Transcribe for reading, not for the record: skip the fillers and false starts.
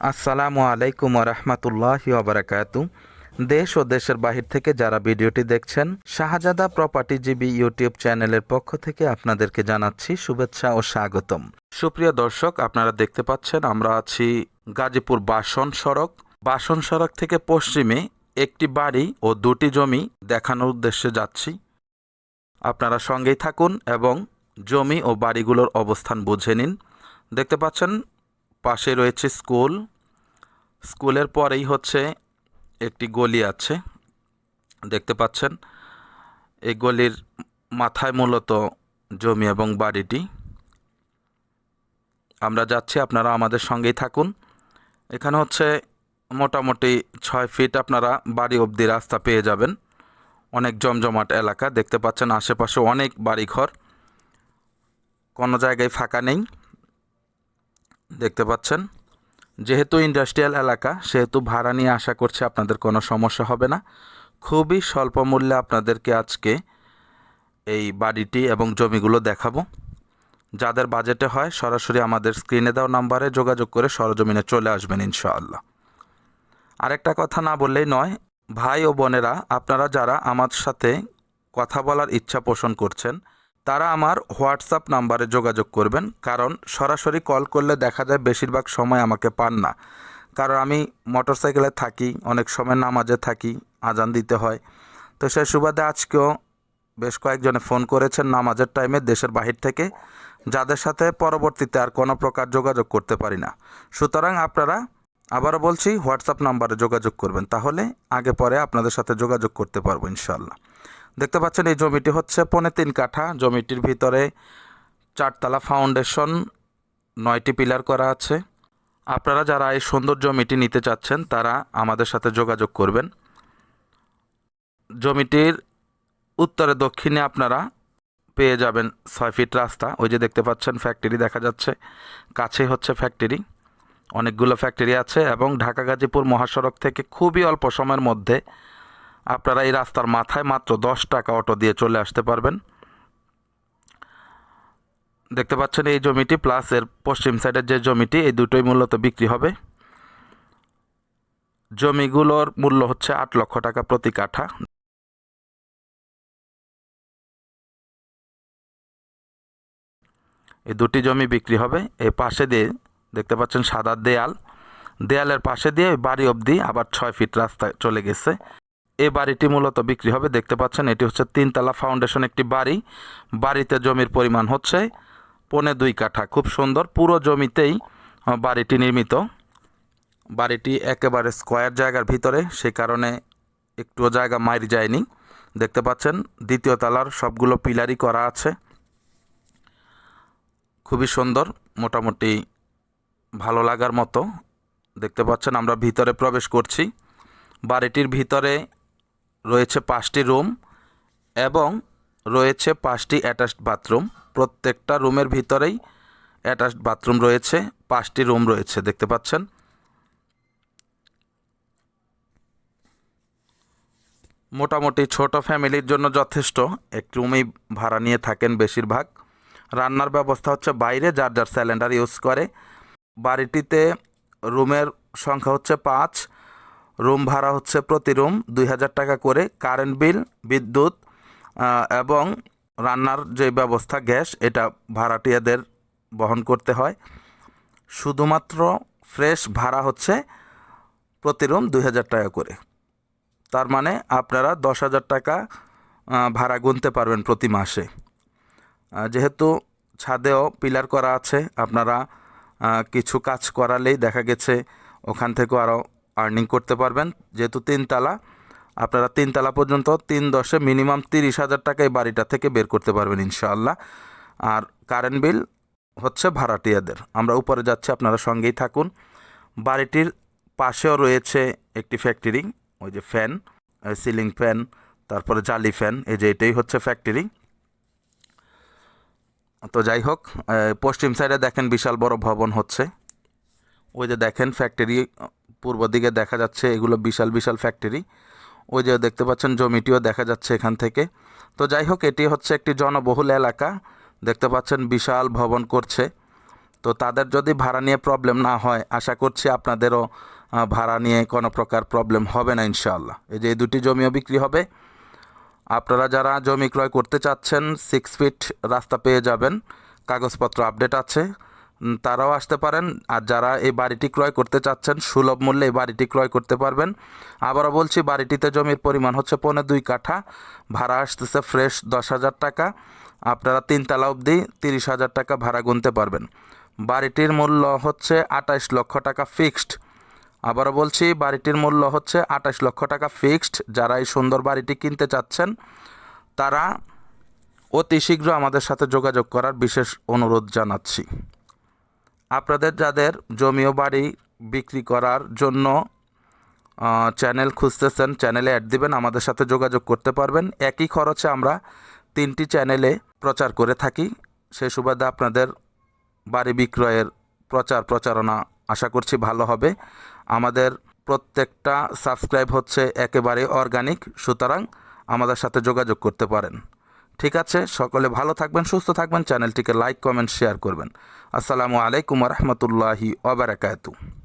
আসসালামু আলাইকুম রহমতুল্লাহি ওবরাকাতু। দেশ ও দেশের বাহির থেকে যারা ভিডিওটি দেখছেন, শাহজাদা প্রপার্টি জিবি ইউটিউব চ্যানেলের পক্ষ থেকে আপনাদেরকে জানাচ্ছি শুভেচ্ছা ও স্বাগতম। সুপ্রিয় দর্শক, আপনারা দেখতে পাচ্ছেন আমরা আছি গাজীপুর বাসন সড়ক থেকে পশ্চিমে একটি বাড়ি ও দুটি জমি দেখানোর উদ্দেশ্যে যাচ্ছি। আপনারা সঙ্গেই থাকুন এবং জমি ও বাড়িগুলোর অবস্থান বুঝে নিন। দেখতে পাচ্ছেন পাশে রয়েছে স্কুলের পরেই হচ্ছে একটি গলি আছে, দেখতে পাচ্ছেন। এই গলির মাথায় মূলত জমি এবং বাড়িটি। আমরা যাচ্ছি, আপনারা আমাদের সঙ্গেই থাকুন। এখানে হচ্ছে মোটামুটি 6 ফিট আপনারা বাড়ি অবধি রাস্তা পেয়ে যাবেন। অনেক জমজমাট এলাকা, দেখতে পাচ্ছেন আশেপাশে অনেক বাড়িঘর, কোনো জায়গায় ফাঁকা নেই। দেখতে পাচ্ছেন যেহেতু ইন্ডাস্ট্রিয়াল এলাকা, সেহেতু ভাড়া নিয়ে আশা করছি আপনাদের কোনো সমস্যা হবে না। খুবই স্বল্প মূল্যে আপনাদেরকে আজকে এই বাড়িটি এবং জমিগুলো দেখাবো। যাদের বাজেটে হয় সরাসরি আমাদের স্ক্রিনে দেওয়া নাম্বারে যোগাযোগ করে সরজমিনে চলে আসবেন ইনশাআল্লাহ। আরেকটা কথা না বললেই নয়, ভাই ও বোনেরা, আপনারা যারা আমার সাথে কথা বলার ইচ্ছা পোষণ করছেন তারা আমার হোয়াটসঅ্যাপ নাম্বারে যোগাযোগ করবেন। কারণ সরাসরি কল করলে দেখা যায় বেশিরভাগ সময় আমাকে পান না, কারণ আমি মোটরসাইকেলে থাকি, অনেক সময় নামাজে থাকি, আজান দিতে হয়। তো সেই সুবাদে আজকেও বেশ কয়েকজনে ফোন করেছেন নামাজের টাইমে দেশের বাহির থেকে, যাদের সাথে পরবর্তীতে আর কোনো প্রকার যোগাযোগ করতে পারি না। সুতরাং আপনারা, আবারও বলছি, হোয়াটসঅ্যাপ নাম্বারে যোগাযোগ করবেন, তাহলে আগে পরে আপনাদের সাথে যোগাযোগ করতে পারবো ইনশাল্লাহ। দেখতে পাচ্ছেন এই জমিটি হচ্ছে 3.5 কাঠা। জমিটির ভিতরে 4তলা ফাউন্ডেশন, 9টি পিলার করা আছে। আপনারা যারা এই সুন্দর জমিটি নিতে চাচ্ছেন তারা আমাদের সাথে যোগাযোগ করবেন। জমিটির উত্তরে দক্ষিণে আপনারা পেয়ে যাবেন 6 ফিট রাস্তা। ওই যে দেখতে পাচ্ছেন ফ্যাক্টরি দেখা যাচ্ছে, কাছেই হচ্ছে ফ্যাক্টরি, অনেকগুলো ফ্যাক্টরি আছে। এবং ঢাকা গাজীপুর মহাসড়ক থেকে খুবই অল্প সময়ের মধ্যে আপনারা এই রাস্তার মাথায় মাত্র 10 টাকা অটো দিয়ে চলে আসতে পারবেন। দেখতে পাচ্ছেন এই জমিটি প্লাস এর পশ্চিম সাইডের যে জমিটি, এই দুটোই মূলত বিক্রি হবে। জমিগুলোর মূল্য হচ্ছে 8 লক্ষ টাকা প্রতি কাঠা। এই দুটি জমি বিক্রি হবে। এই পাশে দিয়ে দেখতে পাচ্ছেন সাদা দেয়ালের পাশে দিয়ে বাড়ি অবধি আবার 6 ফিট রাস্তা চলে গেছে। এই বাড়িটি মূলত বিক্রি হবে। দেখতে পাচ্ছেন এটি হচ্ছে 3তলা ফাউন্ডেশন একটি বাড়ি। বাড়িতে জমির পরিমাণ হচ্ছে 2.25 কাঠা। খুব সুন্দর, পুরো জমিতেই বাড়িটি নির্মিত। বাড়িটি একেবারে স্কোয়ার জায়গার ভিতরে, সে কারণে একটুও জায়গা মাইর যায়নি। দেখতে পাচ্ছেন 2য় তলার সবগুলো পিলারই করা আছে। খুবই সুন্দর, মোটামুটি ভালো লাগার মতো। দেখতে পাচ্ছেন আমরা ভিতরে প্রবেশ করছি। বাড়িটির ভিতরে রয়েছে 5টি রুম এবং রয়েছে 5টি অ্যাটাচড বাথরুম। প্রত্যেকটা রুমের ভিতরেই অ্যাটাচড বাথরুম রয়েছে, 5টি রুম রয়েছে। দেখতে পাচ্ছেন মোটামুটি ছোট ফ্যামিলির জন্য যথেষ্ট। একটি রুমেই ভাড়া নিয়ে থাকেন বেশিরভাগ। রান্নার ব্যবস্থা হচ্ছে বাইরে, যার যার সিলিন্ডার ইউজ করে। বাড়িটিতে রুমের সংখ্যা হচ্ছে 5। রুম ভাড়া হচ্ছে প্রতি রুম 2000 টাকা করে। কারেন্ট বিল, বিদ্যুৎ এবং রান্নার যে ব্যবস্থা গ্যাস, এটা ভাড়াটিয়াদের বহন করতে হয়। শুধুমাত্র ফ্রেশ ভাড়া হচ্ছে প্রতি রুম 2000 টাকা করে। তার মানে আপনারা 10,000 টাকা ভাড়া গুনতে পারবেন প্রতি মাসে। যেহেতু ছাদেও পিলার করা আছে, আপনারা কিছু কাজ করালেই দেখা গেছে ওখান থেকেও আরও আর্নিং করতে পারবেন। যেহেতু 3তলা, আপনারা 3তলা পর্যন্ত 3/10 মিনিমাম 30,000 টাকা এই বাড়িটা থেকে বের করতে পারবেন ইনশাআল্লাহ। আর কারেন্ট বিল হচ্ছে ভাড়াটিয়াদের। আমরা উপরে যাচ্ছি, আপনারা সঙ্গেই থাকুন। বাড়িটির পাশেও রয়েছে একটি ফ্যাক্টরি। ওই যে ফ্যান, সিলিং ফ্যান, তারপরে জালি ফ্যান, এই যে এটাই হচ্ছে ফ্যাক্টরি। তো যাই হোক, পশ্চিম সাইডে দেখেন বিশাল বড় ভবন হচ্ছে। ওই যে দেখেন ফ্যাক্টরি পূর্ব দিকে দেখা যাচ্ছে, এগুলো বিশাল বিশাল ফ্যাক্টরি। ওই যে দেখতে পাচ্ছেন জমিটিও দেখা যাচ্ছে এখান থেকে। তো যাই হোক, এটি হচ্ছে একটি জনবহুল এলাকা। দেখতে পাচ্ছেন বিশাল ভবন করছে। তো তাদের যদি ভাড়া নিয়ে প্রবলেম না হয়, আশা করছি আপনাদেরও ভাড়া নিয়ে কোনো প্রকার প্রবলেম হবে না ইনশাআল্লাহ। এই যে এই দুটি জমিও বিক্রি হবে। আপনারা যারা জমি ক্রয় করতে চাচ্ছেন 6 ফিট রাস্তা পেয়ে যাবেন, কাগজপত্র আপডেট আছে, তারাও আসতে পারেন। আর যারা এই বাড়িটি ক্রয় করতে চাচ্ছেন সুলভ মূল্যে এই বাড়িটি ক্রয় করতে পারবেন। আবারও বলছি, বাড়িটিতে জমির পরিমাণ হচ্ছে 2.25 কাঠা, ভাড়া আসতেছে ফ্রেশ 10,000 টাকা। আপনারা 3 তালা অবধি 30,000 টাকা ভাড়া গুনতে পারবেন। বাড়িটির মূল্য হচ্ছে 28 লক্ষ টাকা ফিক্সড। আবারও বলছি, বাড়িটির মূল্য হচ্ছে 28 লক্ষ টাকা ফিক্সড। যারা এই সুন্দর বাড়িটি কিনতে চাচ্ছেন তারা অতি শীঘ্র আমাদের সাথে যোগাযোগ করার বিশেষ অনুরোধ জানাচ্ছি। আপনাদের যাদের জমি ও বাড়ি বিক্রি করার জন্য চ্যানেল খুঁজতেছেন, চ্যানেলে অ্যাড দিবেন, আমাদের সাথে যোগাযোগ করতে পারবেন। একই খরচে আমরা 3টি চ্যানেলে প্রচার করে থাকি। সেই সুবাদে আপনাদের বাড়ি বিক্রয়ের প্রচারণা আশা করছি ভালো হবে। আমাদের প্রত্যেকটা সাবস্ক্রাইব হচ্ছে একেবারে অর্গানিক, সুতরাং আমাদের সাথে যোগাযোগ করতে পারেন। ঠিক আছে, সকলে ভালো থাকবেন, সুস্থ থাকবেন, চ্যানেলটিকে লাইক, কমেন্ট, শেয়ার করবেন। আসসালামু আলাইকুম ওয়া রাহমাতুল্লাহি ওয়া বারাকাতুহু।